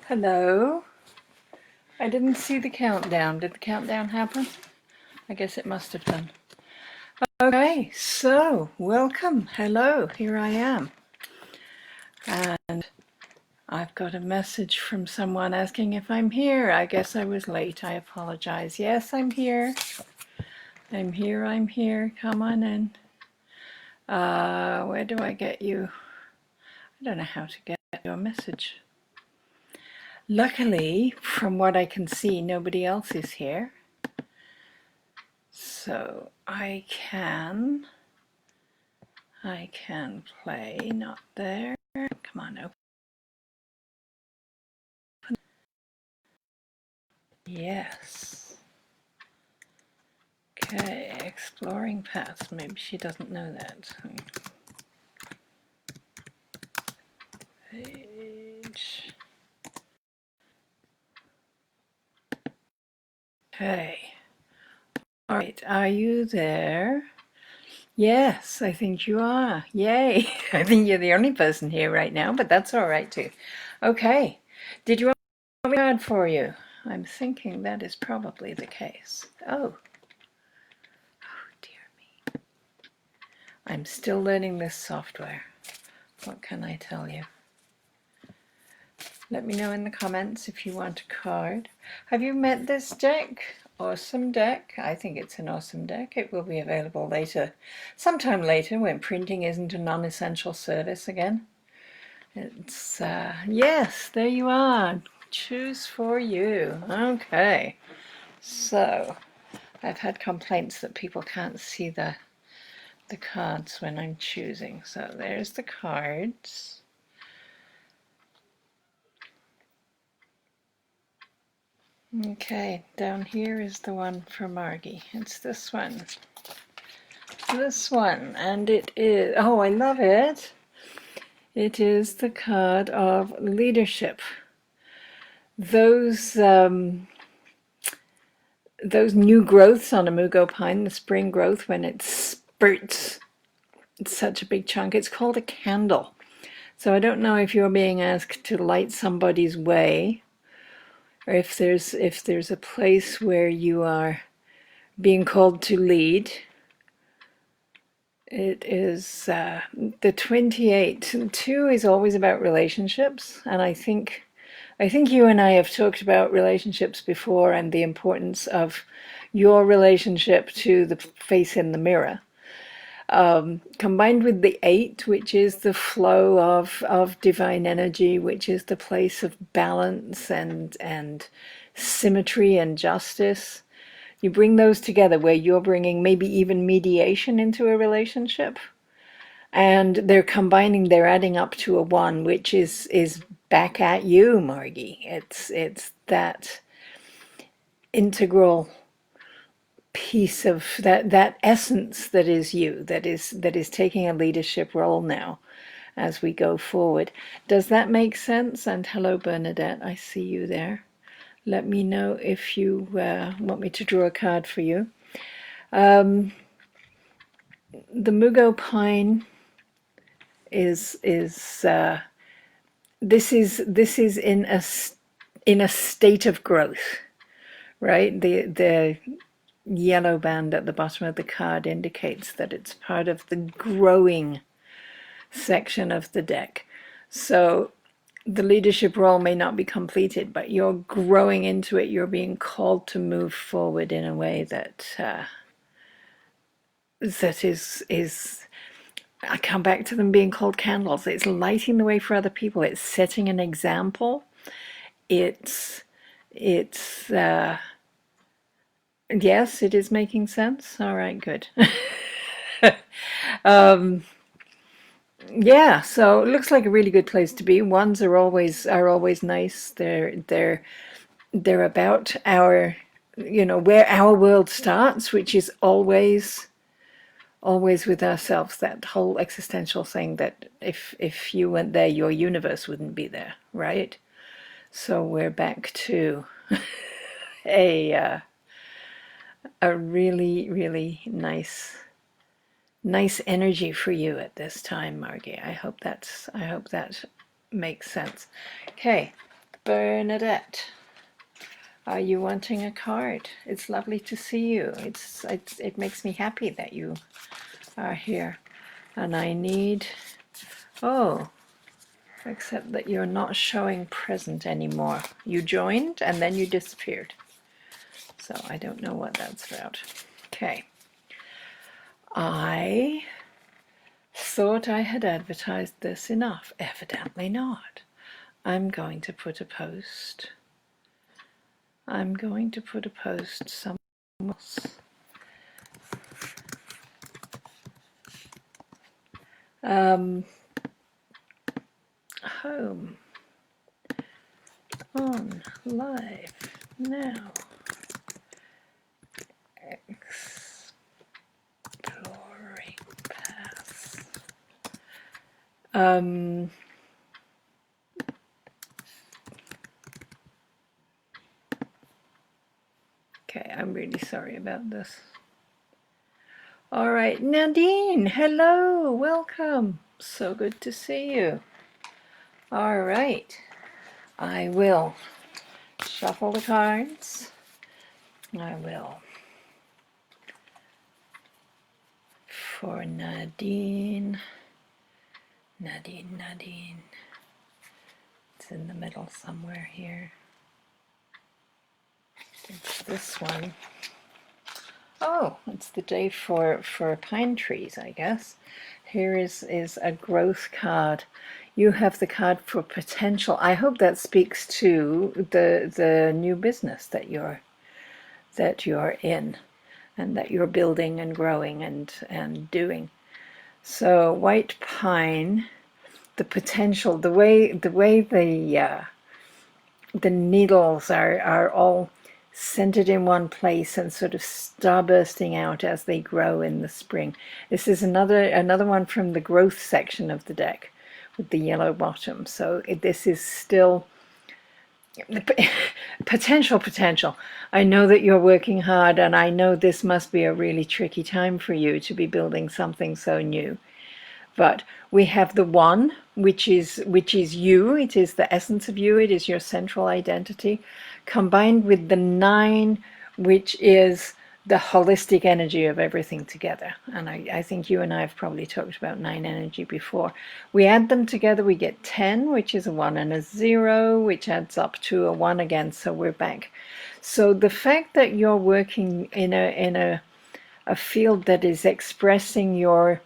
Hello. I didn't see the countdown. Did the countdown happen? I guess it must have done. Okay, so welcome. Hello, here I am. And I've got a message from someone asking if I'm here. I guess I was late. I apologize. Yes, I'm here. I'm here. Come on in. Where do I get you? I don't know how to get your message. Luckily, from what I can see, nobody else is here. So I can play, not there. Come on, open. Yes. Okay, exploring paths. Maybe she doesn't know that. Page. Okay. All right, are you there? Yes, I think you are. Yay. I think you're the only person here right now, but that's all right too. Okay. Did you want me to card for you? I'm thinking that is probably the case. Oh. Oh, dear me. I'm still learning this software. What can I tell you? Let me know in the comments if you want a card. Have you met this deck? Awesome deck. I think it's an awesome deck. It will be available later, sometime later when printing isn't a non-essential service again. It's, yes, there you are. Choose for you. Okay. So, I've had complaints that people can't see the cards when I'm choosing. So there's the cards. Okay, down here is the one for Margie. It's this one. This one. And it is, oh, I love it. It is the card of leadership. Those new growths on a mugo pine, the spring growth, when it spurts, it's such a big chunk. It's called a candle. So I don't know if you're being asked to light somebody's way, or if there's a place where you are being called to lead. It is the 28. 2 is always about relationships, and I think you and I have talked about relationships before and the importance of your relationship to the face in the mirror. Combined with the 8, which is the flow of divine energy, which is the place of balance and symmetry and justice. You bring those together where you're bringing maybe even mediation into a relationship, and they're adding up to a 1, which is back at you, Margie. It's that integral piece of that essence that is you, that is taking a leadership role now as we go forward. Does that make sense? And hello, Bernadette, I see you there. Let me know if you want me to draw a card for you. The mugo pine is this is in a state of growth, right? The yellow band at the bottom of the card indicates that it's part of the growing section of the deck. So the leadership role may not be completed, but you're growing into it. You're being called to move forward in a way that is I come back to them being called candles. It's lighting the way for other people. It's setting an example. It's yes, it is making sense. All right, good. Yeah, so it looks like a really good place to be. 1s are always nice. They're about our, where our world starts, which is always with ourselves. That whole existential thing that if you weren't there, your universe wouldn't be there, right? So we're back to a really, really nice energy for you at this time, Margie. I hope that makes sense. Okay, Bernadette, are you wanting a card? It's lovely to see you. It makes me happy that you are here. And I need, oh, except that you're not showing present anymore. You joined and then you disappeared. So I don't know what that's about. Okay. I thought I had advertised this enough. Evidently not. I'm going to put a post. I'm going to put a post somewhere else. Home. On. Live. Now. Exploring paths. Okay, I'm really sorry about this. All right, Nadine, hello, welcome. So good to see you. All right, I will shuffle the cards. I will. For Nadine. Nadine. It's in the middle somewhere here. It's this one. Oh, it's the day for pine trees, I guess. Here is a growth card. You have the card for potential. I hope that speaks to the new business that you're in and that you're building and growing and doing. So white pine, the potential, the way the needles are all centered in one place and sort of starbursting out as they grow in the spring. This is another one from the growth section of the deck with the yellow bottom. So this is still potential. I know that you're working hard, and I know this must be a really tricky time for you to be building something so new. But we have the one, which is you. It is the essence of you. It is your central identity, combined with the 9, which is the holistic energy of everything together. And I think you and I have probably talked about 9 energy before. We add them together, we get 10, which is a 1 and a 0, which adds up to a 1 again. So we're back. So the fact that you're working in a field that is expressing your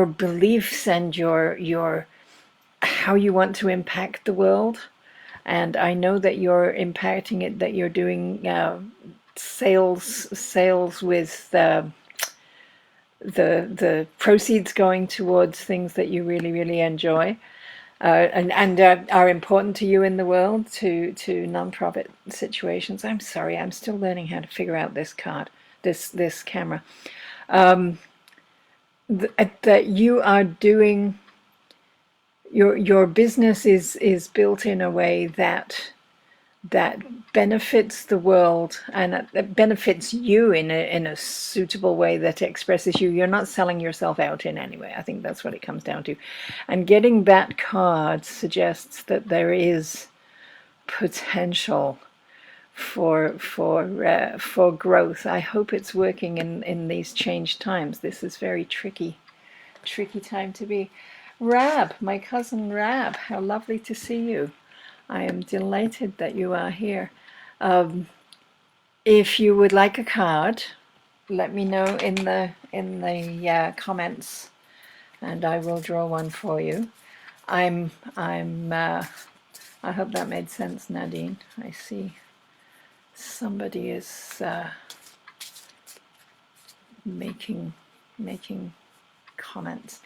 beliefs and your how you want to impact the world, and I know that you're impacting it, that you're doing sales with the proceeds going towards things that you really enjoy and are important to you in the world, to nonprofit situations. I'm sorry, I'm still learning how to figure out this card, this camera. That you are doing, your business is built in a way that benefits the world and that benefits you in a suitable way that expresses you. You're not selling yourself out in any way. I think that's what it comes down to. And getting that card suggests that there is potential for growth. I hope it's working in these changed times. This is very tricky time to be. Rab, my cousin Rab, how lovely to see you. I am delighted that you are here. If you would like a card, let me know in the comments, and I will draw one for you. I hope that made sense, Nadine. I see somebody is making comments.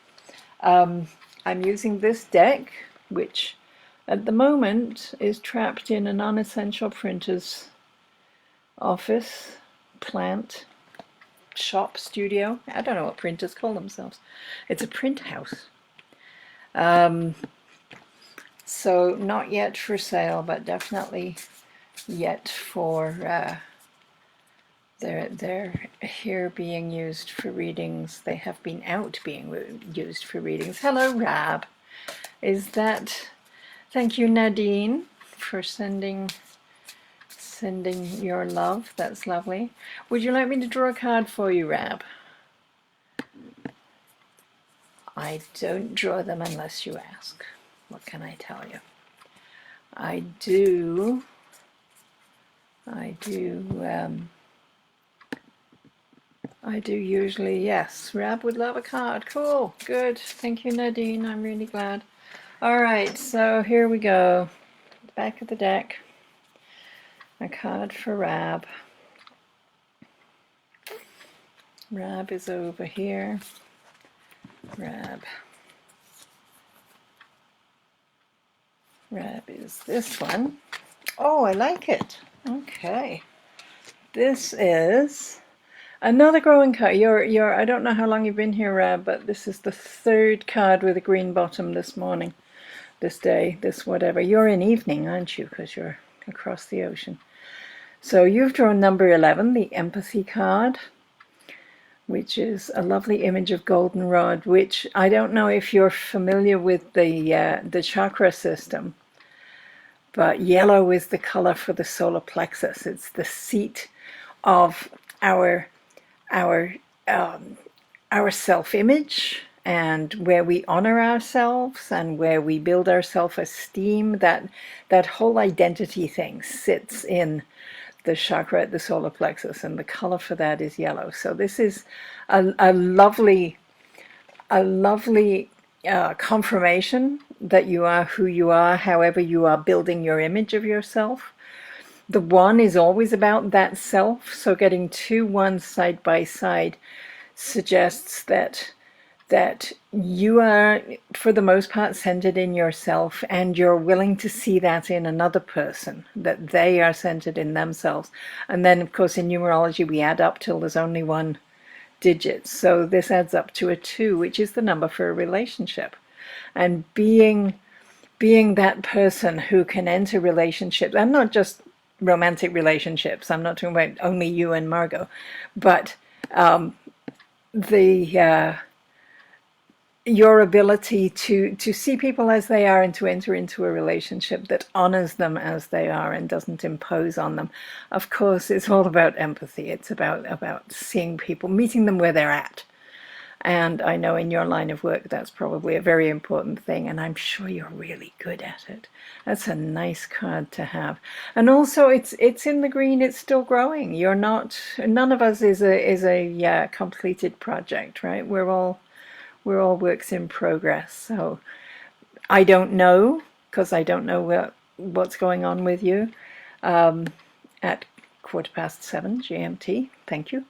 I'm using this deck, which at the moment is trapped in a non-essential printer's office, plant, shop, studio. I don't know what printers call themselves. It's a print house. So not yet for sale, but definitely yet for they're here being used for readings. They have been out being used for readings. Hello, Rab. Is that... Thank you, Nadine, for sending your love. That's lovely. Would you like me to draw a card for you, Rab? I don't draw them unless you ask. What can I tell you? I do usually, yes. Rab would love a card. Cool, good. Thank you, Nadine. I'm really glad. All right, so here we go. Back of the deck. A card for Rab. Rab is over here. Rab is this one. Oh, I like it. Okay. This is another growing card. I don't know how long you've been here, Rab, but this is the third card with a green bottom this morning, this day, this whatever. You're in evening, aren't you? Because you're across the ocean. So you've drawn number 11, the empathy card, which is a lovely image of goldenrod, which I don't know if you're familiar with the chakra system, but yellow is the color for the solar plexus. It's the seat of our self-image, and where we honor ourselves and where we build our self-esteem. That whole identity thing sits in the chakra at the solar plexus, and the color for that is yellow. So this is a lovely confirmation that you are who you are, however you are building your image of yourself. The one is always about that self, so getting two ones side by side suggests that you are, for the most part, centered in yourself, and you're willing to see that in another person, that they are centered in themselves. And then, of course, in numerology, we add up till there's only one digit. So this adds up to a 2, which is the number for a relationship. And being that person who can enter relationships, and not just romantic relationships, I'm not talking about only you and Margot, but your ability to see people as they are and to enter into a relationship that honors them as they are and doesn't impose on them. Of course, it's all about empathy. It's about seeing people, meeting them where they're at. And I know in your line of work that's probably a very important thing, and I'm sure you're really good at it. That's a nice card to have. And also it's in the green, it's still growing. You're not, none of us is a completed project, right? We're all works in progress. So I don't know, because I don't know what's going on with you at 7:15 GMT. Thank you.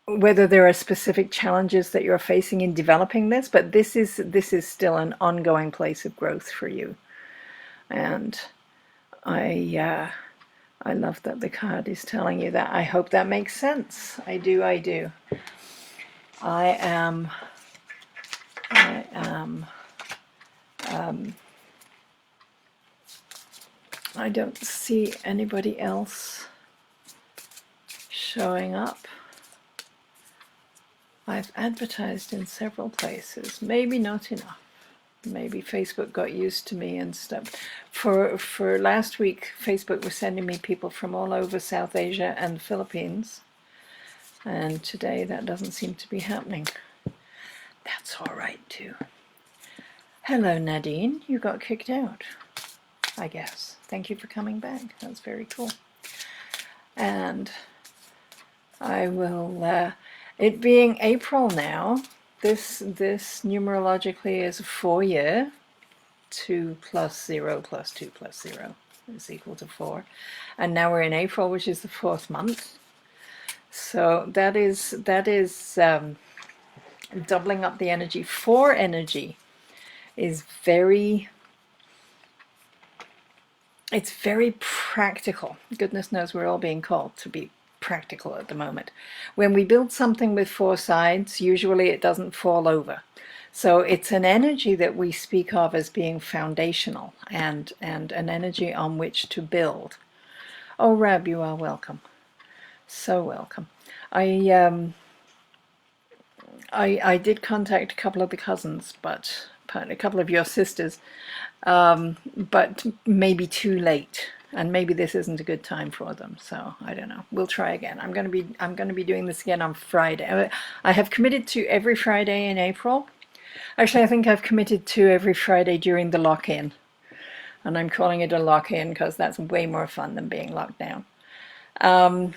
Whether there are specific challenges that you're facing in developing this, but this is still an ongoing place of growth for you. And I love that the card is telling you that. I hope that makes sense. I do. I don't see anybody else showing up. I've advertised in several places, maybe not enough. Maybe Facebook got used to me and stuff. For last week, Facebook was sending me people from all over South Asia and the Philippines. And today that doesn't seem to be happening. That's all right too. Hello, Nadine. You got kicked out, I guess. Thank you for coming back. That's very cool. And I will, it being April now, this numerologically is a 4-year. 2 plus 0 plus 2 plus 0 is equal to 4. And now we're in April, which is the 4th month. So that is doubling up the energy. 4 energy is it's very practical. Goodness knows we're all being called to be practical at the moment. When we build something with 4 sides, usually it doesn't fall over. So it's an energy that we speak of as being foundational and an energy on which to build. Oh, Rab, you are welcome. So welcome. I did contact a couple of the cousins, but a couple of your sisters, but maybe too late, and maybe this isn't a good time for them. So I don't know. We'll try again. I'm going to be doing this again on Friday. I have committed to every Friday in April. Actually, I think I've committed to every Friday during the lock-in, and I'm calling it a lock-in because that's way more fun than being locked down. I'm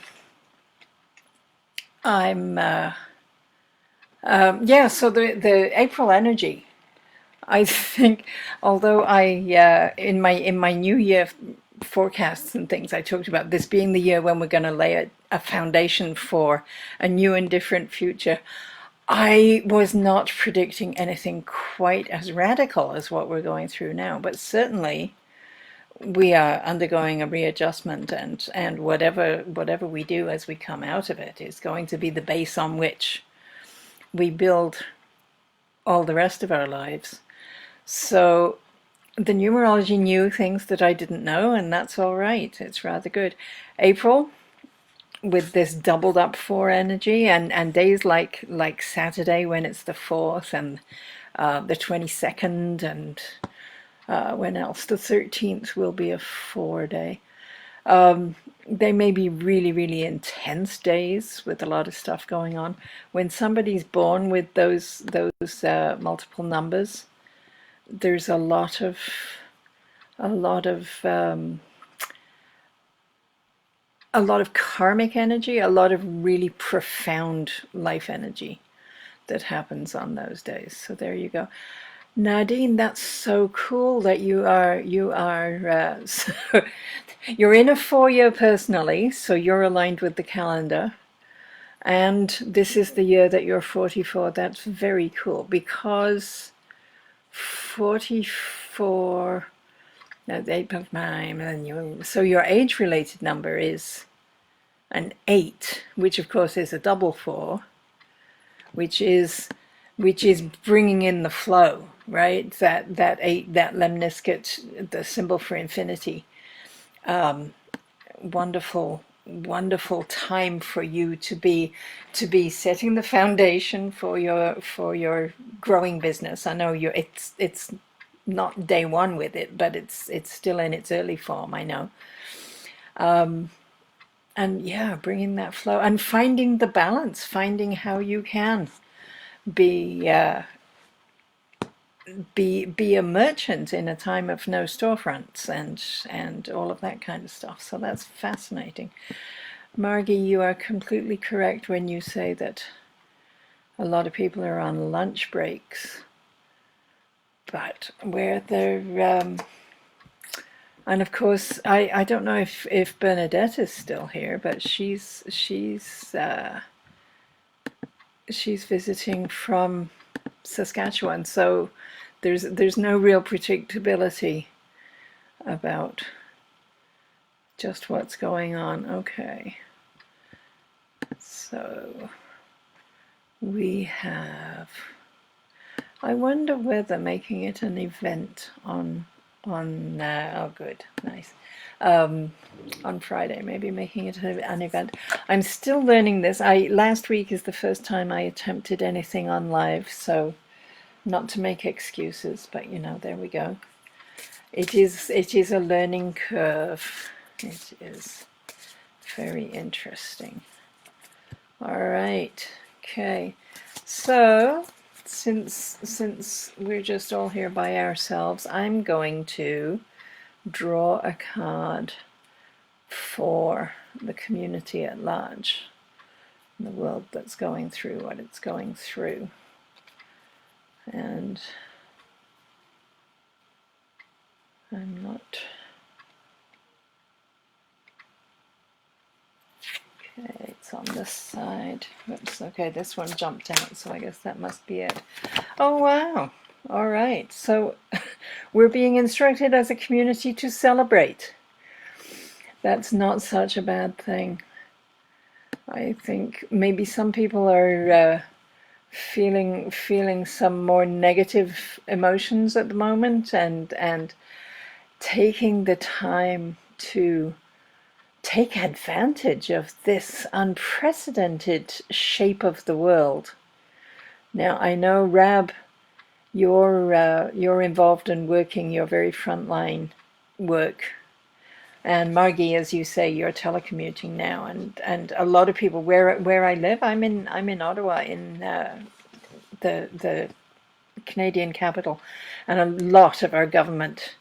yeah. So the April energy, I think, although in my New Year forecasts and things, I talked about this being the year when we're going to lay a foundation for a new and different future. I was not predicting anything quite as radical as what we're going through now, but certainly we are undergoing a readjustment, and whatever we do as we come out of it is going to be the base on which we build all the rest of our lives. So the numerology knew things that I didn't know, and that's all right. It's rather good. April, with this doubled up 4 energy, and days like Saturday when it's the 4th, and the 22nd, and when else? The 13th will be a 4 day. They may be really, really intense days with a lot of stuff going on. When somebody's born with those multiple numbers, there's a lot of karmic energy, a lot of really profound life energy that happens on those days. So there you go. Nadine, that's so cool that so you're in a 4-year personally, so you're aligned with the calendar, and this is the year that you're 44. That's very cool, because 44, that's 8 of 9, and so your age-related number is an 8, which of course is a double 4, which is bringing in the flow, right? That 8, that lemniscate, the symbol for infinity. Wonderful time for you to be setting the foundation for your growing business. I know it's not day one with it, but it's still in its early form, I know. And yeah, bringing that flow and finding the balance, finding how you can be a merchant in a time of no storefronts and all of that kind of stuff. So that's fascinating. Margie, you are completely correct when you say that a lot of people are on lunch breaks, but where they're and of course I don't know if Bernadette is still here, but she's visiting from Saskatchewan, so there's no real predictability about just what's going on. Okay, so we have, I wonder whether making it an event on oh good, nice, on Friday, maybe making it an event. I'm still learning this. Last week is the first time I attempted anything on live, so not to make excuses, but there we go. It is a learning curve. It is very interesting. All right, okay, so since we're just all here by ourselves, I'm going to draw a card for the community at large, the world that's going through what it's going through. And I'm not, okay, it's on this side. Oops, okay, this one jumped out, so I guess that must be it. Oh wow, all right, so we're being instructed as a community to celebrate. That's not such a bad thing. I think maybe some people are feeling some more negative emotions at the moment, and taking the time to take advantage of this unprecedented shape of the world. Now I know Rab you're involved in working your very frontline work. And Margie, as you say, you're telecommuting now, and a lot of people where I live, I'm in Ottawa, in the Canadian capital, and a lot of our government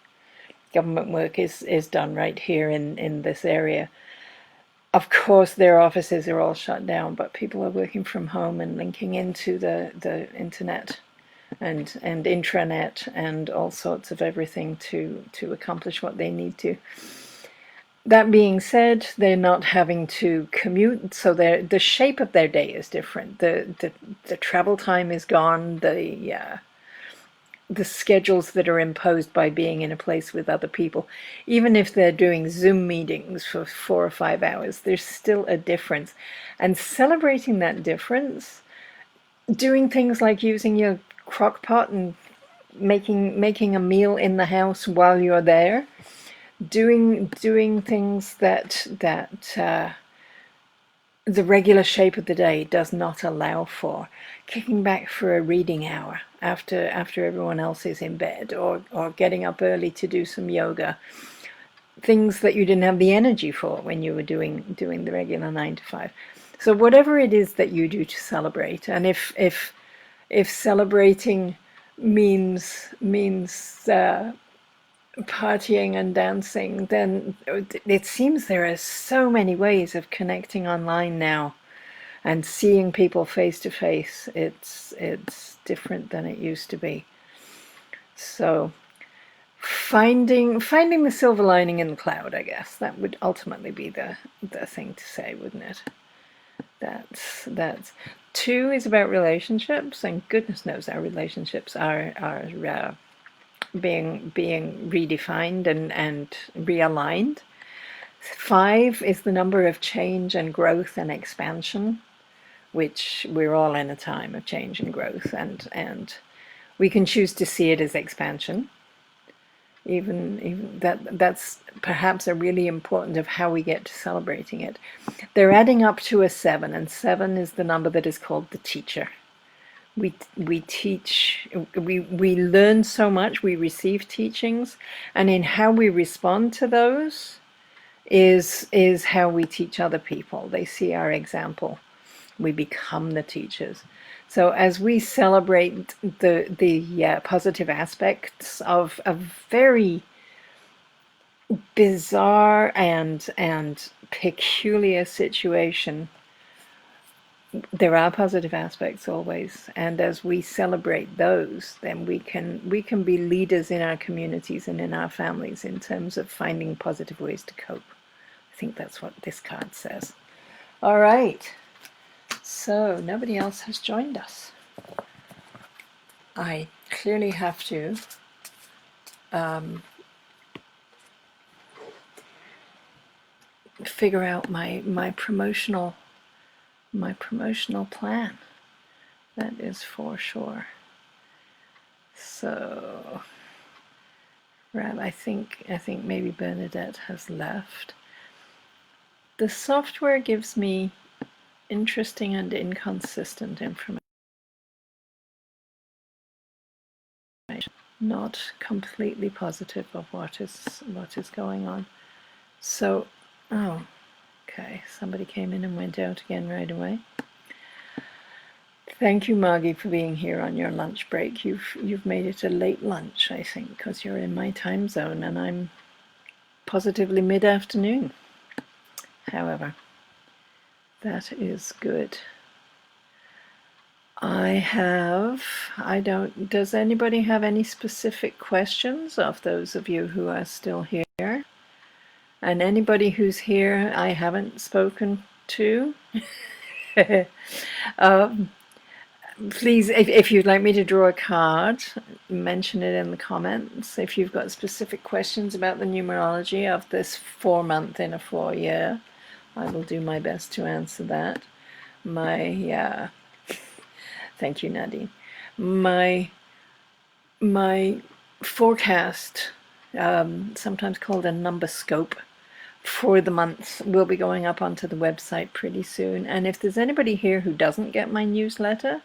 work is done right here in this area. Of course, their offices are all shut down, but people are working from home and linking into the internet and intranet and all sorts of everything to accomplish what they need to. That being said, they're not having to commute, so the shape of their day is different. The travel time is gone. The schedules that are imposed by being in a place with other people, even if they're doing Zoom meetings for 4 or 5 hours, there's still a difference. And celebrating that difference, doing things like using your crock pot and making a meal in the house while you're there, doing things that the regular shape of the day does not allow for. Kicking back for a reading hour after everyone else is in bed, or getting up early to do some yoga, things that you didn't have the energy for when you were doing the regular 9 to 5. So whatever it is that you do to celebrate, and if celebrating means partying and dancing, then it seems there are so many ways of connecting online now and seeing people face to face. It's different than it used to be. So finding the silver lining in the cloud, I guess that would ultimately be the thing to say, wouldn't it? That's 2 is about relationships, and goodness knows our relationships are being redefined and realigned. 5 is the number of change and growth and expansion, which we're all in a time of change and growth, and we can choose to see it as expansion. Even that's perhaps a really important of how we get to celebrating it. They're adding up to a 7, and 7 is the number that is called the teacher. We teach, we learn so much, we receive teachings, and in how we respond to those is how we teach other people. They see our example. We become the teachers. So as we celebrate the positive aspects of a very bizarre and peculiar situation, there are positive aspects always, and as we celebrate those, then we can be leaders in our communities and in our families in terms of finding positive ways to cope. I think that's what this card says. All right, so nobody else has joined us. I clearly have to figure out my promotional plan. That is for sure. So, I think maybe Bernadette has left. The software gives me interesting and inconsistent information. Not completely positive of what is going on. So, oh, okay. Somebody came in and went out again right away. Thank you, Margie, for being here on your lunch break. You've made it a late lunch, I think, because you're in my time zone and I'm positively mid-afternoon. However, that is good. Does anybody have any specific questions of those of you who are still here? And anybody who's here I haven't spoken to? Please, if you'd like me to draw a card, mention it in the comments. If you've got specific questions about the numerology of this 4-month in a 4-year, I will do my best to answer that. Thank you, Nadine. My forecast, sometimes called a number scope, for the months will be going up onto the website pretty soon. And if there's anybody here who doesn't get my newsletter,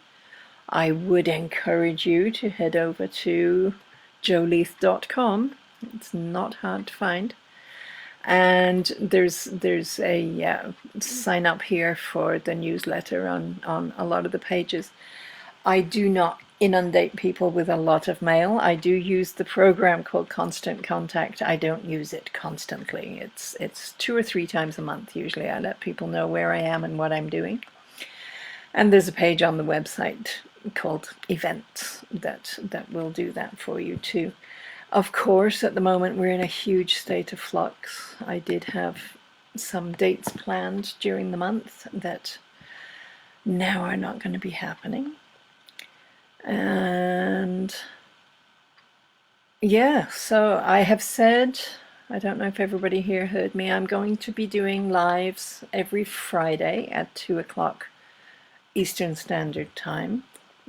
I would encourage you to head over to joeleath.com. It's not hard to find. And there's a sign up here for the newsletter on a lot of the pages. I do not inundate people with a lot of mail. I do use the program called Constant Contact. I don't use it constantly. It's 2 or 3 times a month usually. I let people know where I am and what I'm doing. And there's a page on the website called Events that will do that for you too. Of course, at the moment we're in a huge state of flux. I did have some dates planned during the month that now are not going to be happening. And yeah, so I have said, I don't know if everybody here heard me, I'm going to be doing lives every Friday at 2 o'clock Eastern Standard Time,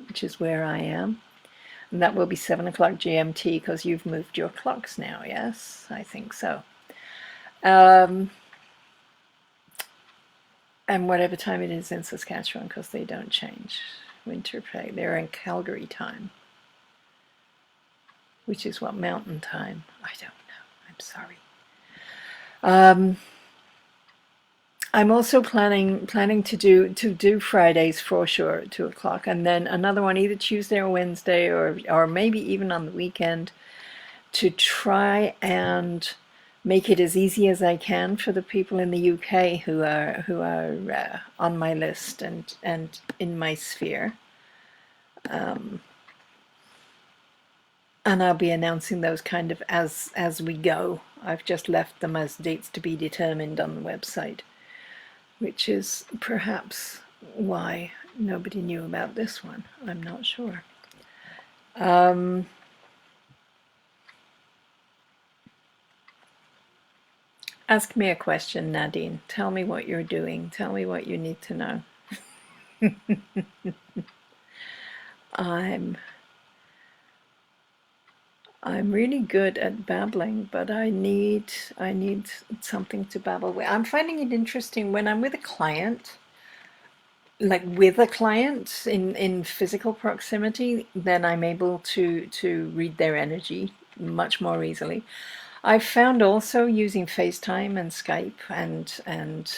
which is where I am. And that will be 7 o'clock GMT because you've moved your clocks now, yes? I think so. And whatever time it is in Saskatchewan, because they don't change. Winter pay, they're in Calgary time, which is what, mountain time? I don't know, I'm sorry. I'm also planning to do Fridays for sure at 2 o'clock, and then another one either Tuesday or Wednesday, or maybe even on the weekend, to try and make it as easy as I can for the people in the UK who are on my list and in my sphere. And I'll be announcing those kind of as we go. I've just left them as dates to be determined on the website, which is perhaps why nobody knew about this one. I'm not sure. Ask me a question, Nadine. Tell me what you're doing. Tell me what you need to know. I'm really good at babbling, but I need something to babble with. I'm finding it interesting when I'm with a client, like with a client in physical proximity, then I'm able to read their energy much more easily. I've found also using FaceTime and Skype and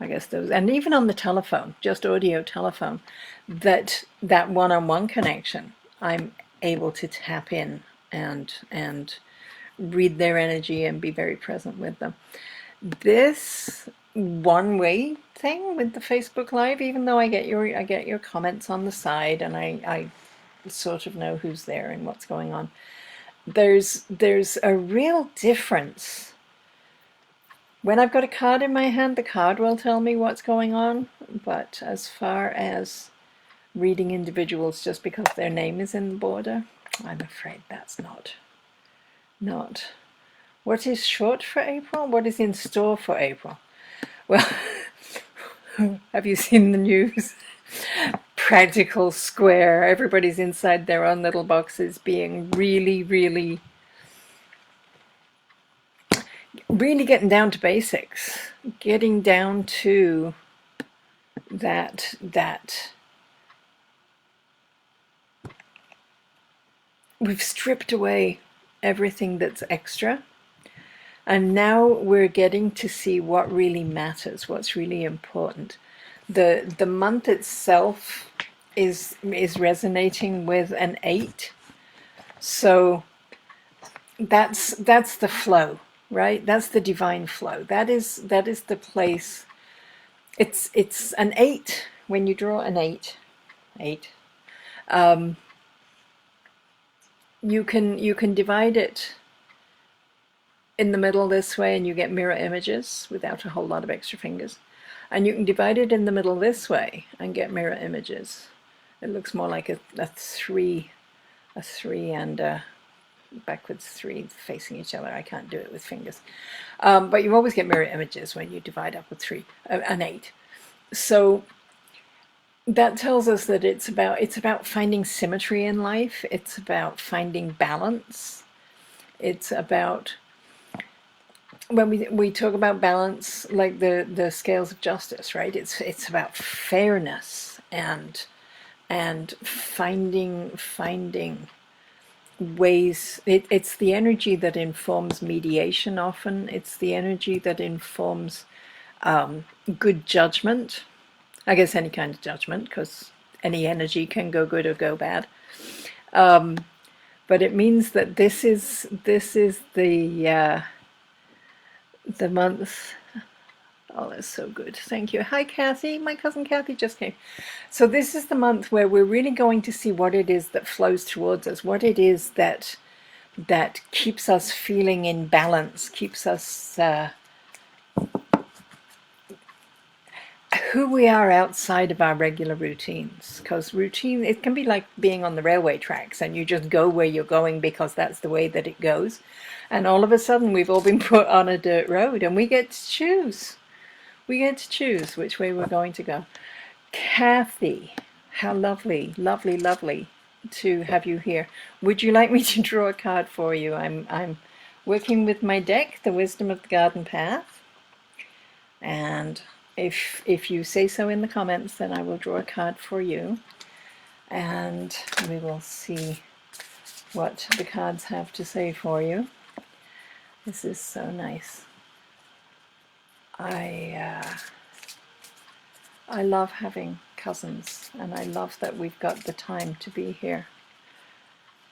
I guess those, and even on the telephone, just audio telephone, that one-on-one connection, I'm able to tap in and read their energy and be very present with them. This one-way thing with the Facebook Live, even though I get your comments on the side and I sort of know who's there and what's going on, there's a real difference. When I've got a card in my hand, the card will tell me what's going on, but as far as reading individuals just because their name is in the border, I'm afraid that's not. What is short for April? What is in store for April? Well, have you seen the news? Practical Square. Everybody's inside their own little boxes being really, really, really getting down to basics. Getting down to that we've stripped away everything that's extra, and now we're getting to see what really matters, what's really important. The month itself is resonating with an 8, so that's the flow, right? That's the divine flow. That is the place. It's an 8 when you draw an 8. You can divide it in the middle this way and you get mirror images without a whole lot of extra fingers. And you can divide it in the middle this way and get mirror images. It looks more like a 3 and a backwards 3 facing each other. I can't do it with fingers. But you always get mirror images when you divide up with an 8. So that tells us that it's about finding symmetry in life. It's about finding balance. It's about, when we talk about balance, like the scales of justice, right? It's about fairness and and finding ways. It's the energy that informs mediation often. It's the energy that informs good judgment. I guess any kind of judgment, because any energy can go good or go bad. But it means that this is the month. Oh, that's so good. Thank you. Hi, Kathy. My cousin Kathy just came. So this is the month where we're really going to see what it is that flows towards us, what it is that keeps us feeling in balance, keeps us who we are outside of our regular routines. Because routine, it can be like being on the railway tracks and you just go where you're going because that's the way that it goes. And all of a sudden we've all been put on a dirt road and we get to choose. We get to choose which way we're going to go. Kathy, how lovely, lovely, lovely to have you here. Would you like me to draw a card for you? I'm working with my deck, The Wisdom of the Garden Path. And if you say so in the comments, then I will draw a card for you. And we will see what the cards have to say for you. This is so nice. I love having cousins, and I love that we've got the time to be here.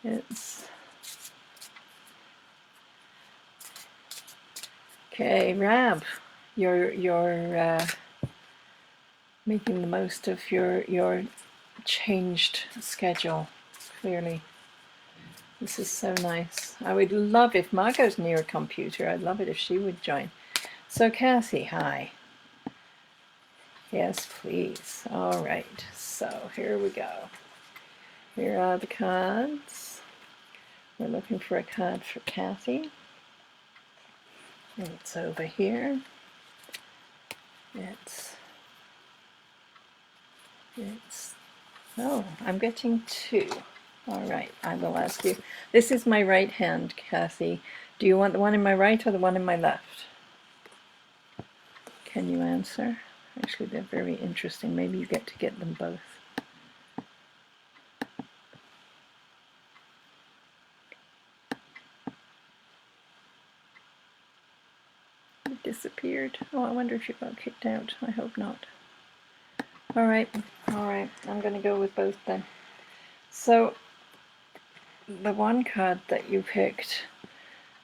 It's okay, Rab. You're making the most of your changed schedule. Clearly, this is so nice. I would love if Margot's near a computer. I'd love it if she would join. So Cassie, hi. Yes, please. All right, so here we go. Here are the cards. We're looking for a card for Kathy. It's over here. It's oh, I'm getting two. All right, I will ask you. This is my right hand, Kathy. Do you want the one in my right or the one in my left? Can you answer? Actually, they're very interesting. Maybe you get to get them both. It disappeared. Oh, I wonder if you got kicked out. I hope not. All right. I'm going to go with both then. So, the one card that you picked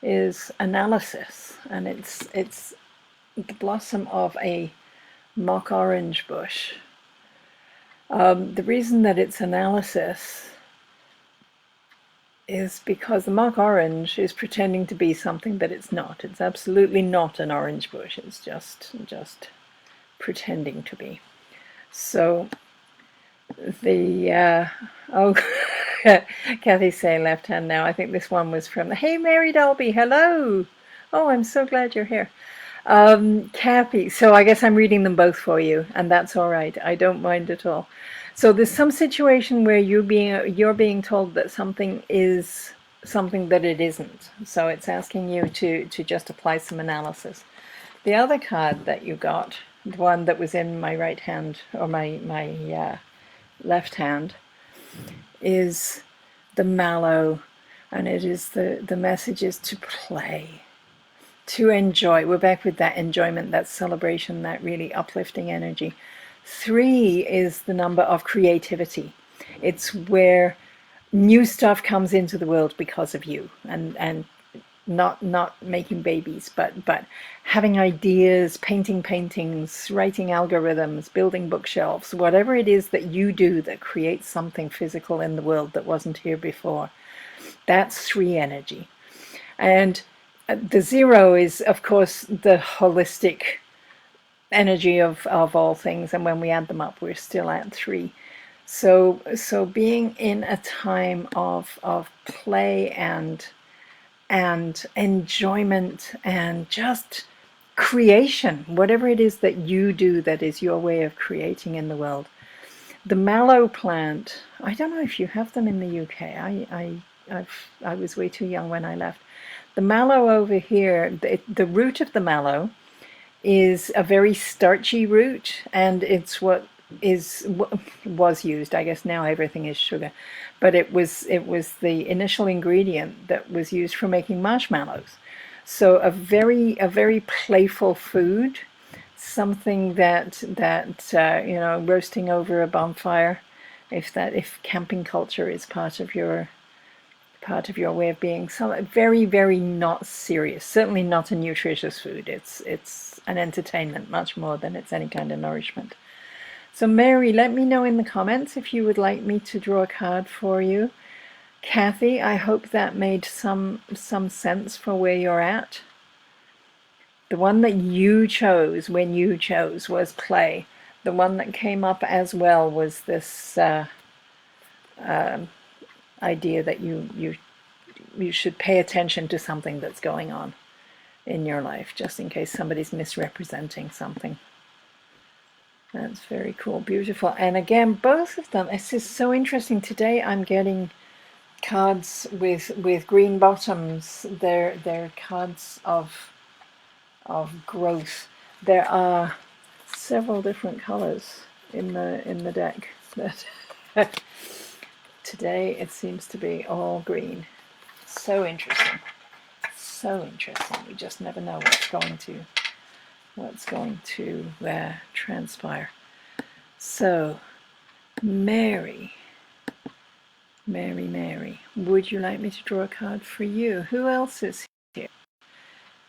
is analysis, and it's the blossom of a mock orange bush. The reason that it's analysis is because the mock orange is pretending to be something that it's not. It's absolutely not an orange bush. It's just pretending to be. So the oh, Kathy saying left hand now. I think this one was from the Hey Mary Dolby. Hello. Oh, I'm so glad you're here. Kathy, so I guess I'm reading them both for you, and that's all right. I don't mind at all. So there's some situation where you're being told that something is something that it isn't. So it's asking you to just apply some analysis. The other card that you got, the one that was in my right hand or my left hand, is the mallow, and it is the message is to play, to enjoy. We're back with that enjoyment, that celebration, that really uplifting energy. 3 is the number of creativity. It's where new stuff comes into the world because of you, and not making babies, but having ideas, painting paintings, writing algorithms, building bookshelves, whatever it is that you do that creates something physical in the world that wasn't here before. That's 3 energy. And the 0 is, of course, the holistic energy of all things, and when we add them up, we're still at 3. So being in a time of play and enjoyment and just creation, whatever it is that you do that is your way of creating in the world. The mallow plant, I don't know if you have them in the UK. I was way too young when I left. The mallow over here, the root of the mallow is a very starchy root, and it's what was used. I guess now everything is sugar, but it was the initial ingredient that was used for making marshmallows. So a very playful food, something that roasting over a bonfire, if camping culture is part of your way of being, so very, very not serious. Certainly not a nutritious food. It's an entertainment much more than it's any kind of nourishment. So Mary, let me know in the comments if you would like me to draw a card for you. Kathy, I hope that made some sense for where you're at. The one that you chose when you chose was play. The one that came up as well was this idea that you should pay attention to something that's going on in your life, just in case somebody's misrepresenting something. That's very cool, beautiful. And again, both of them, this is so interesting. Today I'm getting cards with green bottoms. They're cards of growth. There are several different colors in the deck, but today it seems to be all green. So interesting. So interesting. We just never know what's going to transpire. So, Mary, would you like me to draw a card for you? Who else is here?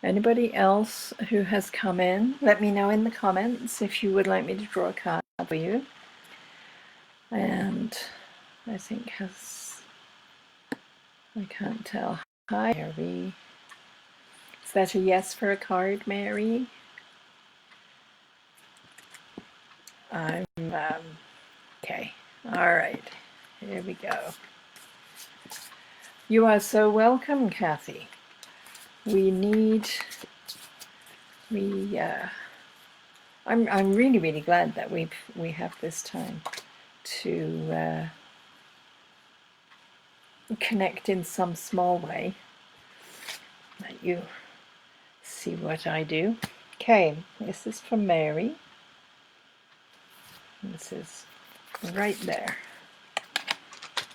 Anybody else who has come in? Let me know in the comments if you would like me to draw a card for you. And I think I can't tell. Hi, Mary. Is that a yes for a card, Mary? I'm okay. All right. Here we go. You are so welcome, Kathy. I'm really, really glad that we have this time to connect in some small way. Let you see what I do. Okay, this is from Mary. This is right there.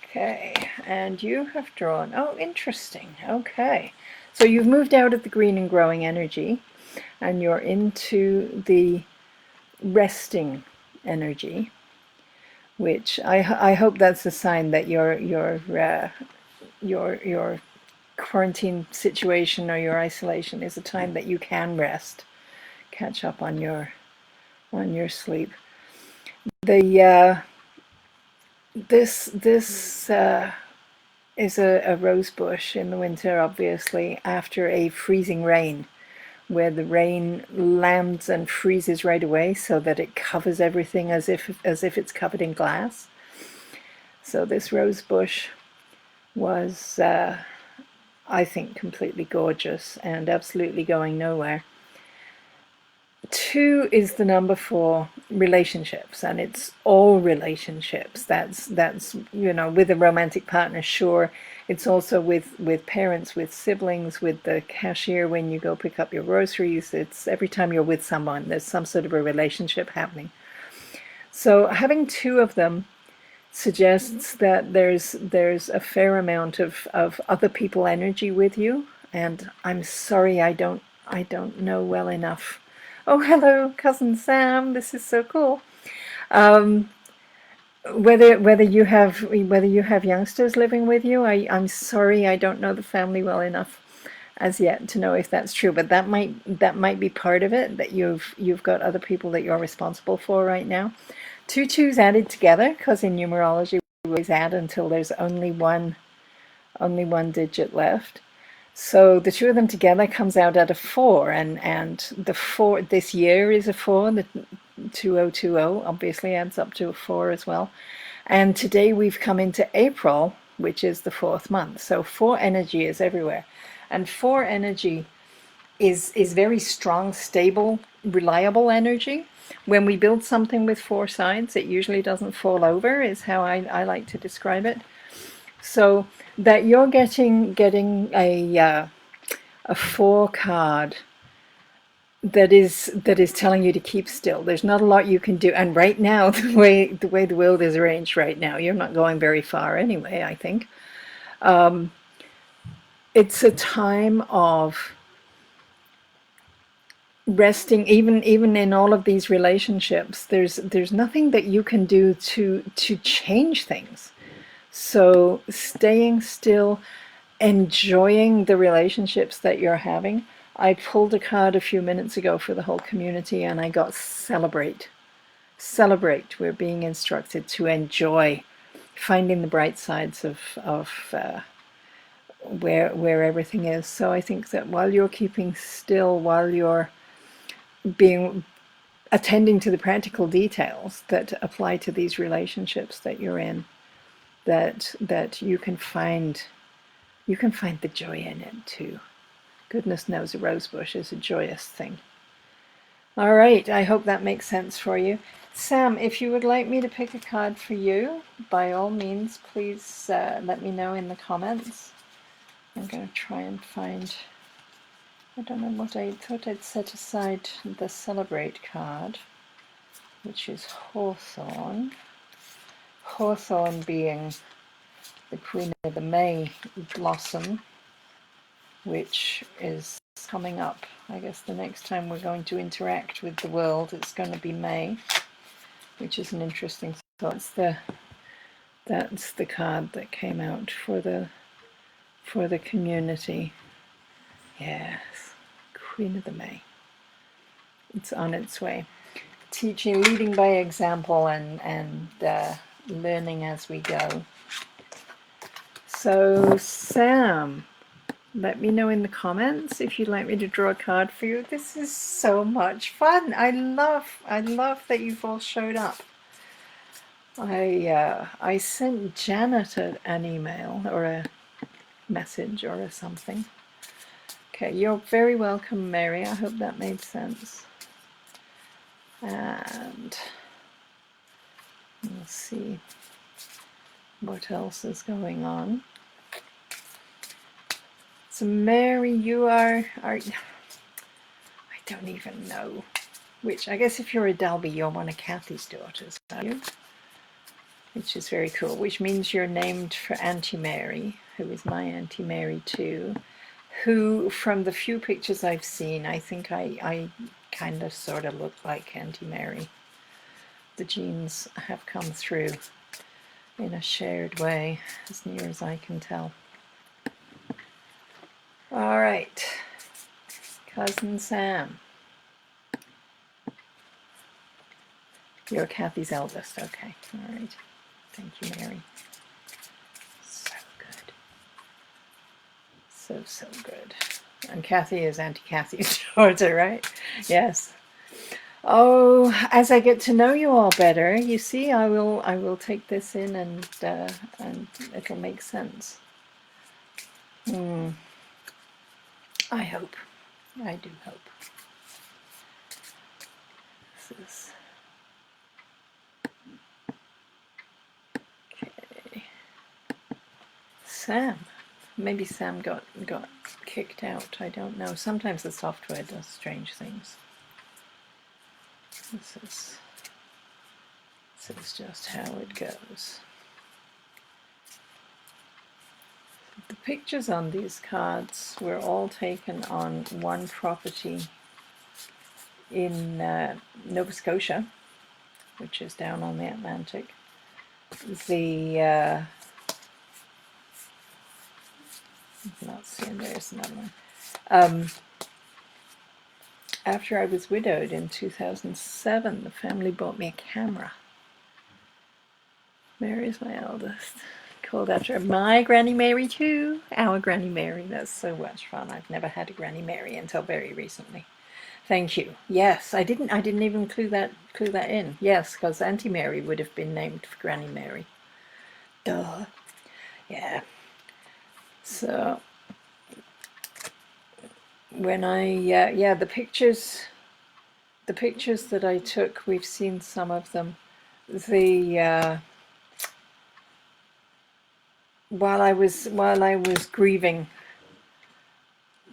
Okay, and you have drawn, oh, interesting. Okay, so you've moved out of the green and growing energy and you're into the resting energy, which I hope that's a sign that your quarantine situation or your isolation is a time that you can rest, catch up on your sleep. This is a rose bush in the winter, obviously, after a freezing rain, where the rain lands and freezes right away so that it covers everything as if it's covered in glass. So this rose bush was, I think, completely gorgeous and absolutely going nowhere. 2 is the number for relationships, and it's all relationships. That's with a romantic partner, sure. It's also with parents, with siblings, with the cashier when you go pick up your groceries. It's every time you're with someone, there's some sort of a relationship happening. So having 2 of them suggests that there's a fair amount of other people energy with you, and I'm sorry I don't know well enough. Oh, hello, cousin Sam. This is so cool. Whether you have youngsters living with you, I'm sorry I don't know the family well enough as yet to know if that's true. But that might be part of it, that you've got other people that you're responsible for right now. 2 2s added together, because in numerology we always add until there's only one digit left. So the 2 of them together comes out at a 4, and the 4 this year is a 4. The 2020 obviously adds up to a 4 as well. And today we've come into April, which is the 4th month. So 4 energy is everywhere, and 4 energy is very strong, stable, reliable energy. When we build something with 4 sides, it usually doesn't fall over, is how I like to describe it. So that you're getting a 4 card that is telling you to keep still. There's not a lot you can do. And right now, the way the world is arranged right now, you're not going very far anyway, I think. It's a time of resting. Even in all of these relationships, there's nothing that you can do to change things. So staying still, enjoying the relationships that you're having. I pulled a card a few minutes ago for the whole community, and I got celebrate. Celebrate. We're being instructed to enjoy, finding the bright sides of where everything is. So I think that while you're keeping still, while you're being attending to the practical details that apply to these relationships that you're in, that you can find the joy in it too. Goodness knows a rose bush is a joyous thing. All right, I hope that makes sense for you. Sam, if you would like me to pick a card for you, by all means, please let me know in the comments. I'm going to try and find, I don't know what I thought I'd set aside the Celebrate card, which is Hawthorn. Hawthorn being the Queen of the May blossom, which is coming up. I guess the next time we're going to interact with the world, it's going to be May, which is an interesting thought. That's the card that came out for the community. Yes, Queen of the May. It's on its way. Teaching, leading by example, and learning as we go. So, Sam, let me know in the comments if you'd like me to draw a card for you. This is so much fun. I love that you've all showed up. I sent Janet an email or a message or something. Okay, you're very welcome, Mary. I hope that made sense. And we'll see what else is going on. So Mary, you are I don't even know which. I guess if you're a Dalby, you're one of Kathy's daughters, are you? Which is very cool, which means you're named for Auntie Mary, who is my Auntie Mary too, who, from the few pictures I've seen, I think I kind of sort of look like Auntie Mary. The genes have come through in a shared way, as near as I can tell. All right, Cousin Sam. You're Kathy's eldest, okay, all right. Thank you, Mary. So good. So good. And Kathy is Auntie Kathy's daughter, right? Yes. Oh, as I get to know you all better, you see, I will take this in and it'll make sense. I hope. I do hope. This is okay. Sam. Maybe Sam got kicked out. I don't know. Sometimes the software does strange things. This is just how it goes. The pictures on these cards were all taken on one property in Nova Scotia, which is down on the Atlantic. Not seeing, there's another one. After I was widowed in 2007, the family bought me a camera. Mary's my eldest. Called after my Granny Mary too. Our Granny Mary. That's so much fun. I've never had a Granny Mary until very recently. Thank you. Yes, I didn't even clue that in. Yes, because Auntie Mary would have been named for Granny Mary. Duh. Yeah. So when the pictures that I took, we've seen some of them. While I was grieving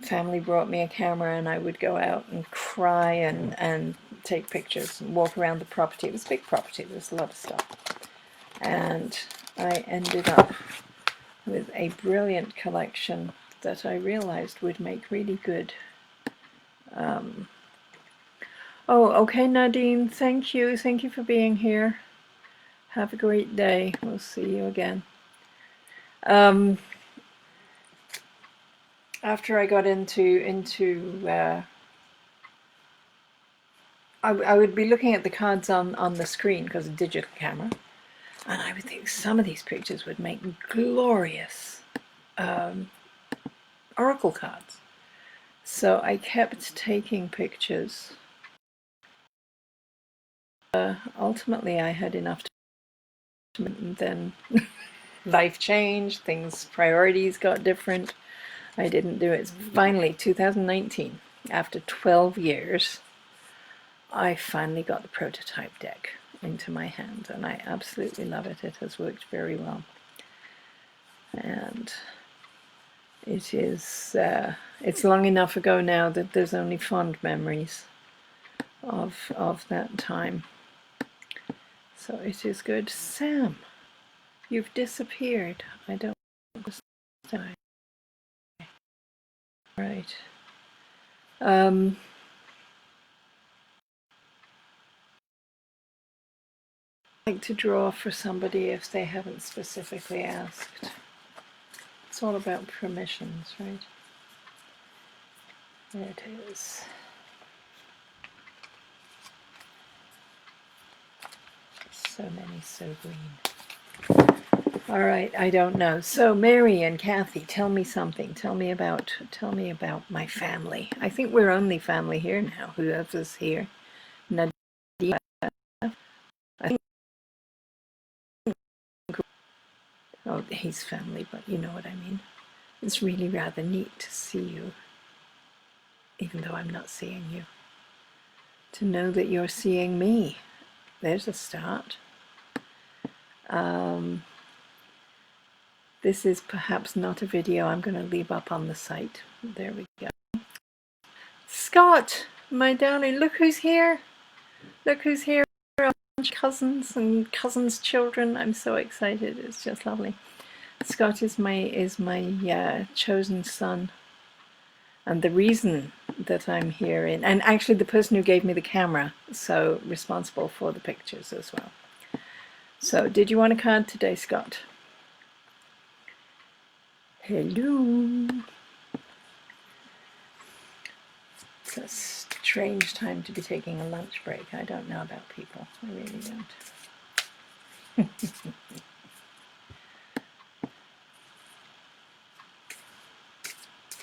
family brought me a camera, and I would go out and cry and take pictures and walk around the property. It was a big property, there was a lot of stuff. And I ended up with a brilliant collection that I realized would make really good. Oh, okay, Nadine, thank you. Thank you for being here. Have a great day. We'll see you again. After I got into I would be looking at the cards on the screen because of digital camera, and I would think some of these pictures would make glorious oracle cards. So I kept taking pictures. Ultimately, I had enough to then life changed, priorities got different. I didn't do it. Finally, 2019, after 12 years, I finally got the prototype deck into my hand, and I absolutely love it. It has worked very well. And it is, it's long enough ago now that there's only fond memories of that time. So it is good. Sam, you've disappeared. I don't understand. Right. I'd like to draw for somebody if they haven't specifically asked. It's all about permissions, right? There it is. So many, so green. All right, I don't know. So Mary and Kathy, tell me something. Tell me about my family. I think we're only family here now. Whoever's here. Nadia. I think, oh, he's family, but you know what I mean. It's really rather neat to see you, even though I'm not seeing you. To know that you're seeing me. There's a start. This is perhaps not a video I'm going to leave up on the site. There we go. Scott, my darling, look who's here. Look who's here. Cousins and cousins' children. I'm so excited. It's just lovely. Scott is my chosen son, and the reason that I'm here and actually the person who gave me the camera, so responsible for the pictures as well. So, did you want a card today, Scott? Hello. It's a strange time to be taking a lunch break. I don't know about people. I really don't.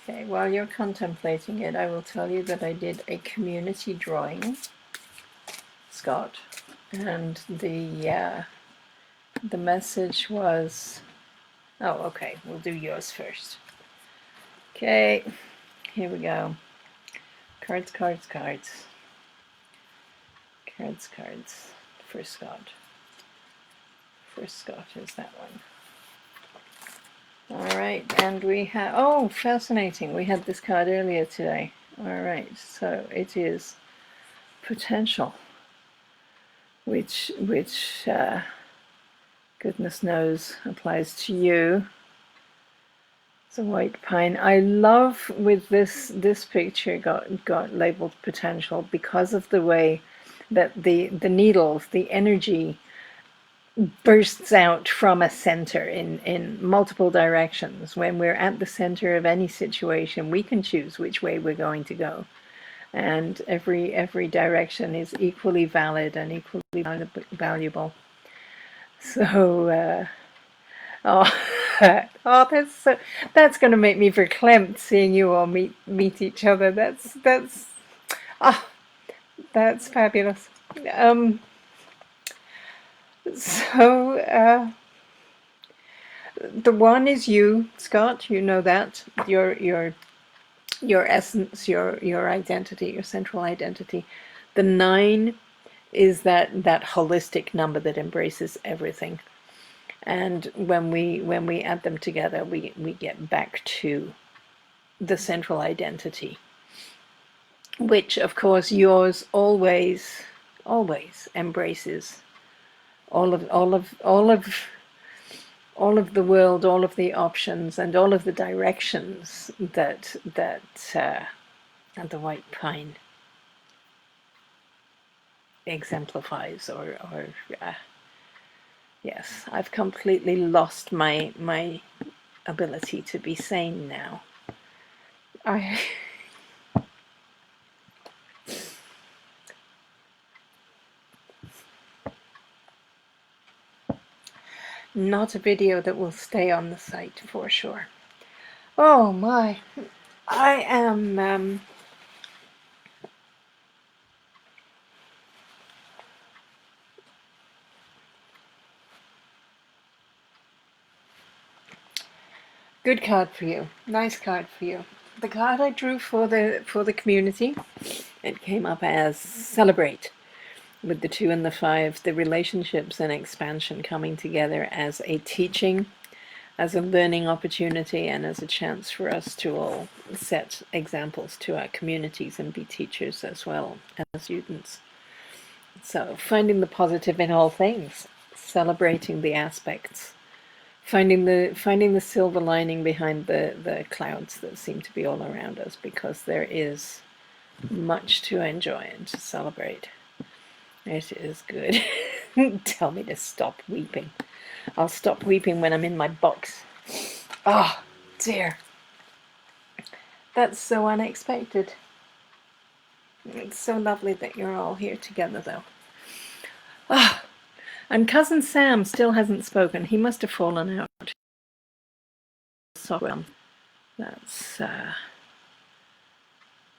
Okay, while you're contemplating it, I will tell you that I did a community drawing, Scott, and the message was, oh, okay, we'll do yours first. Okay, here we go. Cards, cards, cards. Cards, cards. For Scott. For Scott is that one. All right, and we have, oh, fascinating. We had this card earlier today. All right, so it is potential, which goodness knows applies to you. It's a white pine. I love with this picture got labeled potential because of the way that the needles, the energy bursts out from a center in multiple directions. When we're at the center of any situation, we can choose which way we're going to go, and every direction is equally valid and equally valuable. So oh oh, that's going to make me verklempt seeing you all meet each other. That's fabulous. So the one is you, Scott. You know that your essence, your identity, your central identity. The 9 is that holistic number that embraces everything, and when we add them together, we get back to the central identity, which of course yours always embraces all of the world, all of the options, and all of the directions that the white pine exemplifies. Yes, I've completely lost my ability to be sane now. I Not a video that will stay on the site for sure. Oh my, I am good card for you. Nice card for you. The card I drew for the community, it came up as celebrate, with the 2 and the 5, the relationships and expansion coming together as a teaching, as a learning opportunity, and as a chance for us to all set examples to our communities and be teachers as well as students. So finding the positive in all things, celebrating the aspects, finding the silver lining behind the clouds that seem to be all around us, because there is much to enjoy and to celebrate. It is good. Tell me to stop weeping. I'll stop weeping when I'm in my box. Oh, dear. That's so unexpected. It's so lovely that you're all here together, though. Ah, and Cousin Sam still hasn't spoken. He must have fallen out. So,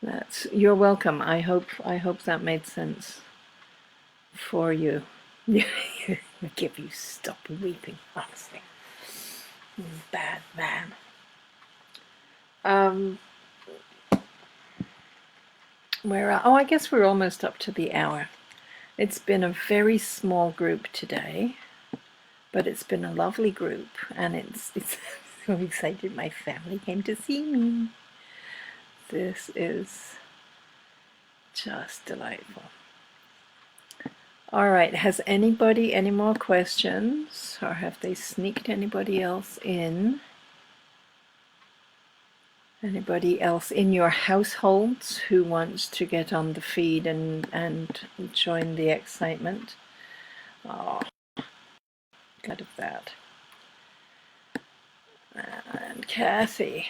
that's you're welcome. I hope that made sense for you. Give you stop weeping, honestly. Bad man. I guess we're almost up to the hour. It's been a very small group today, but it's been a lovely group, and it's so excited my family came to see me. This is just delightful. All right, has anybody any more questions, or have they sneaked anybody else in? Anybody else in your households who wants to get on the feed and join the excitement? Oh, glad of that. And Kathy.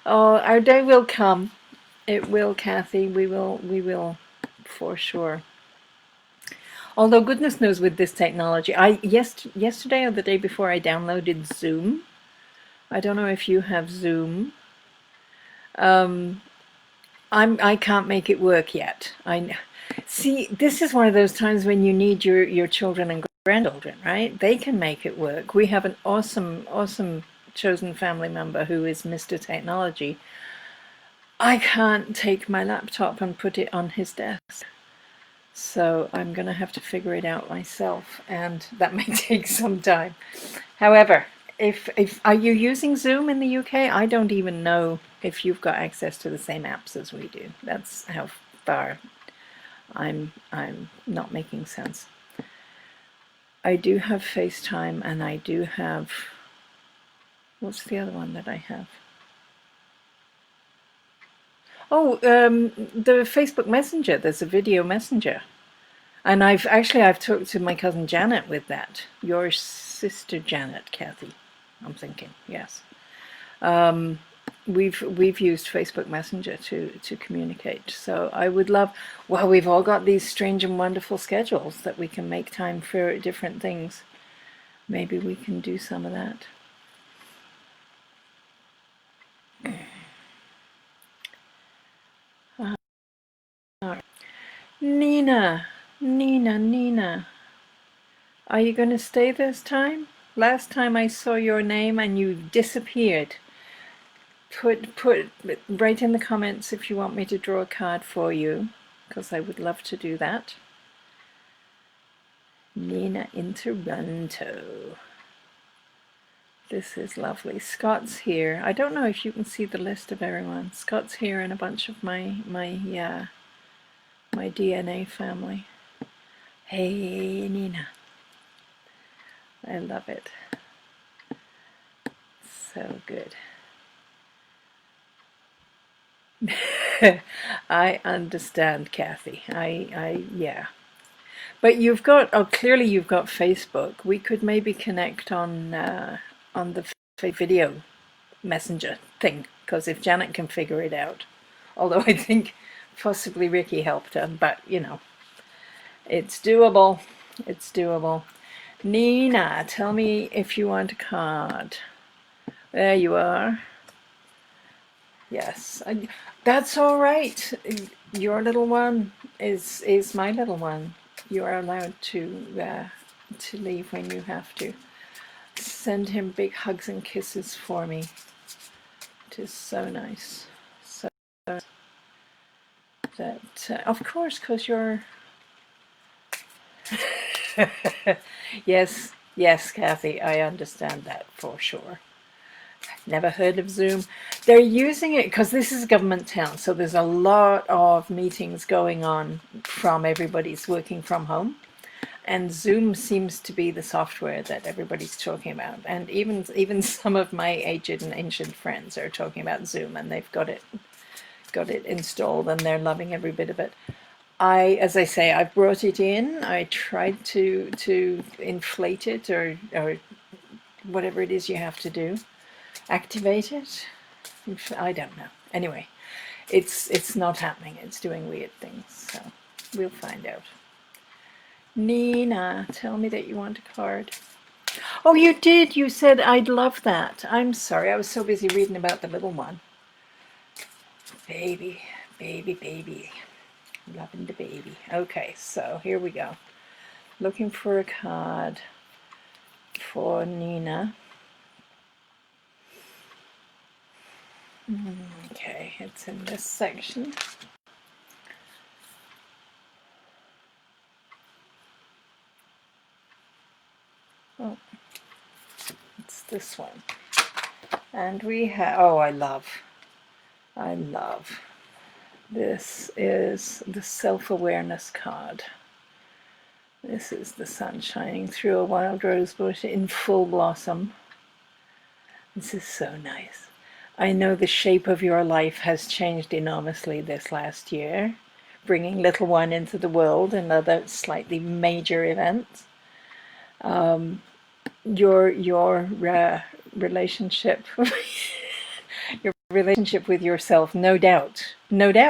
Oh, our day will come. It will, Kathy. We will, for sure. Although goodness knows with this technology, yesterday or the day before I downloaded Zoom. I don't know if you have Zoom. I can't make it work yet. See, this is one of those times when you need your children and grandchildren, right? They can make it work. We have an awesome chosen family member who is Mr. Technology. I can't take my laptop and put it on his desk. So I'm going to have to figure it out myself, and that may take some time. However, if are you using Zoom in the UK? I don't even know if you've got access to the same apps as we do. That's how far I'm not making sense. I do have FaceTime, and I do have, what's the other one that I have? Oh, the Facebook Messenger. There's a video messenger. And I've talked to my cousin Janet with that. Your sister Janet, Kathy, I'm thinking, yes. We've used Facebook Messenger to communicate. So I would love, well, we've all got these strange and wonderful schedules that we can make time for different things. Maybe we can do some of that. Nina, are you going to stay this time? Last time I saw your name and you disappeared. Write in the comments if you want me to draw a card for you, because I would love to do that. Nina in Toronto. This is lovely. Scott's here. I don't know if you can see the list of everyone. Scott's here and a bunch of my DNA family. Hey, Nina. I love it. So good. I understand, Kathy. Yeah. But you've got, oh, clearly you've got Facebook. We could maybe connect on the video messenger thing, because if Janet can figure it out, although I think possibly Ricky helped her, but you know, it's doable. It's doable. Nina, tell me if you want a card. There you are. Yes, that's all right. Your little one is my little one. You are allowed to leave when you have to. Send him big hugs and kisses for me. It is so nice. So that of course, because you're. Yes, yes, Kathy, I understand that for sure. Never heard of Zoom. They're using it because this is a government town, so there's a lot of meetings going on from everybody's working from home. And Zoom seems to be the software that everybody's talking about. And even some of my aged and ancient friends are talking about Zoom, and they've got it installed and they're loving every bit of it. As I say, I brought it in. I tried to inflate it or whatever it is you have to do. Activate it? I don't know. Anyway, it's not happening. It's doing weird things. So we'll find out. Nina, tell me that you want a card. Oh, you did. You said I'd love that. I'm sorry. I was so busy reading about the little one. Baby, baby, baby. Loving the baby. Okay, so here we go. Looking for a card for Nina. Okay, it's in this section. Oh, it's this one. And we have, oh, I love. This is the self-awareness card. This is the sun shining through a wild rose bush in full blossom. This is so nice. I know the shape of your life has changed enormously this last year, bringing little one into the world and other slightly major events. Your relationship, your relationship with yourself, no doubt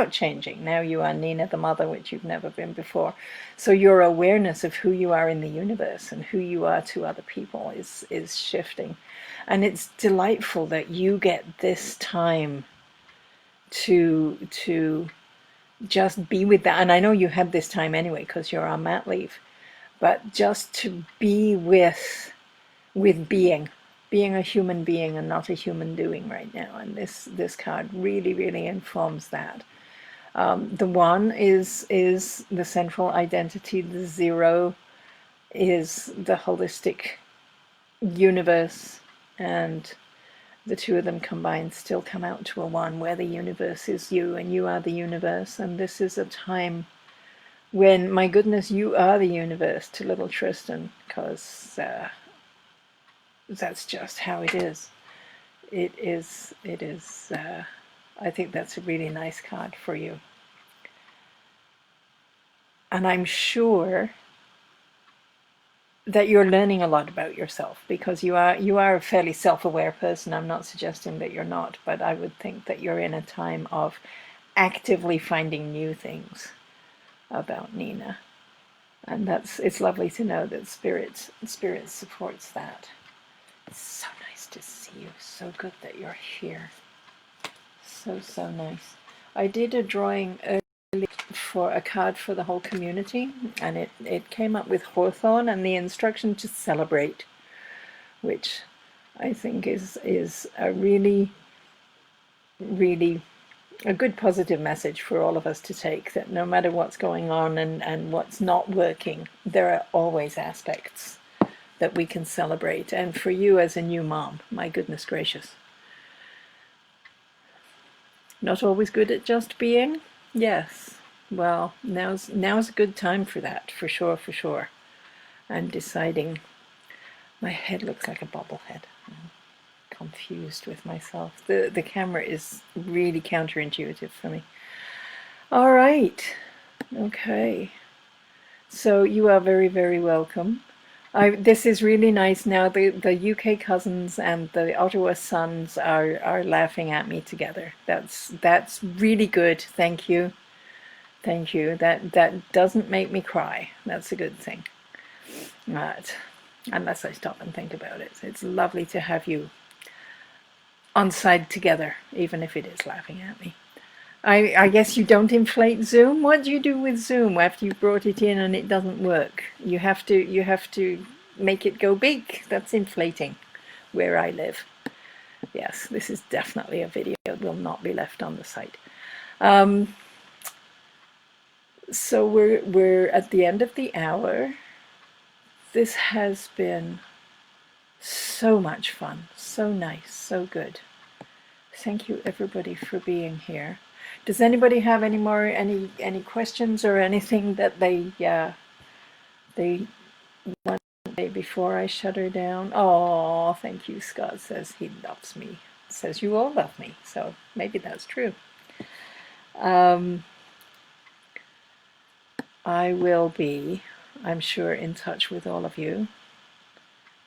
changing. Now you are Nina the mother, which you've never been before. So your awareness of who you are in the universe and who you are to other people is shifting. And it's delightful that you get this time to just be with that. And I know you had this time anyway because you're on mat leave, but just to be with being a human being and not a human doing right now. And this card really informs that. The one is the central identity. The 0 is the holistic universe, and the two of them combined still come out to a 1, where the universe is you and you are the universe. And this is a time when, my goodness, you are the universe to little Tristan, because that's just how it is. It is. I think that's a really nice card for you. And I'm sure that you're learning a lot about yourself, because you are a fairly self-aware person. I'm not suggesting that you're not, but I would think that you're in a time of actively finding new things about Nina. And it's lovely to know that Spirit supports that. It's so nice to see you. So good that you're here. So nice. I did a drawing earlier for a card for the whole community, and it came up with hawthorn and the instruction to celebrate, which I think is a really a good positive message for all of us to take, that no matter what's going on and what's not working, there are always aspects that we can celebrate. And for you as a new mom, my goodness gracious. Not always good at just being? Yes. Well, now's a good time for that, for sure, for sure. And deciding, my head looks like a bobblehead. I'm confused with myself. The camera is really counterintuitive for me. All right. Okay. So you are very, very welcome. This is really nice now. The UK cousins and the Ottawa sons are laughing at me together. That's really good. Thank you. Thank you. That doesn't make me cry. That's a good thing. Right. Unless I stop and think about it. It's lovely to have you on side together, even if it is laughing at me. I guess you don't inflate Zoom. What do you do with Zoom after you've brought it in and it doesn't work? You have to make it go big. That's inflating where I live. Yes, this is definitely a video that will not be left on the site. So we're at the end of the hour. This has been so much fun, so nice, so good. Thank you everybody for being here. Does anybody have any questions or anything that they want to say before I shut her down? Oh, thank you. Scott says he loves me. Says you all love me. So maybe that's true. I will be, I'm sure, in touch with all of you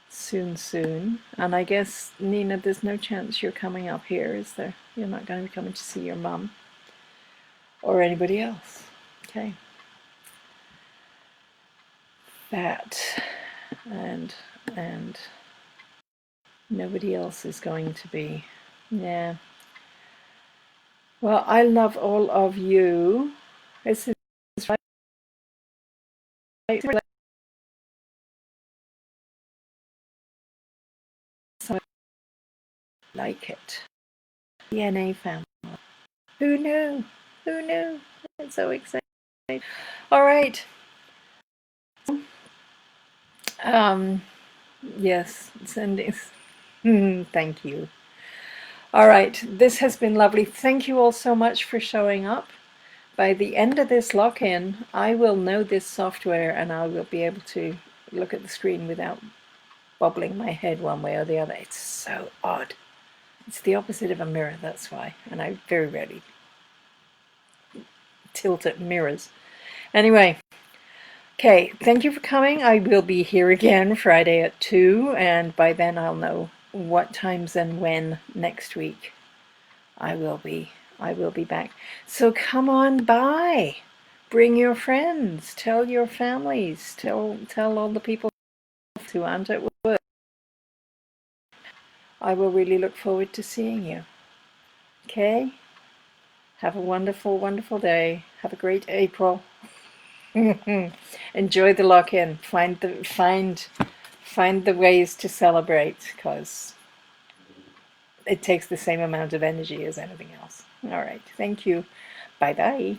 soon. And I guess, Nina, there's no chance you're coming up here, is there? You're not going to be coming to see your mum or anybody else. Okay. That and nobody else is going to be. Yeah. Well, I love all of you. This is right. So I like it. DNA family. Who knew? Who knew? It's so exciting. All right. Yes, sending. Thank you. All right, this has been lovely. Thank you all so much for showing up. By the end of this lock-in, I will know this software and I will be able to look at the screen without bobbling my head one way or the other. It's so odd. It's the opposite of a mirror, that's why. And I very rarely tilt at mirrors. Anyway, okay, thank you for coming. I will be here again Friday at 2, and by then I'll know what times and when next week I will be back. So come on by. Bring your friends, tell your families, tell all the people who aren't at work. I will really look forward to seeing you. Okay? Have a wonderful, wonderful day. Have a great April. Enjoy the lock-in. Find the ways to celebrate, because it takes the same amount of energy as anything else. All right. Thank you. Bye-bye.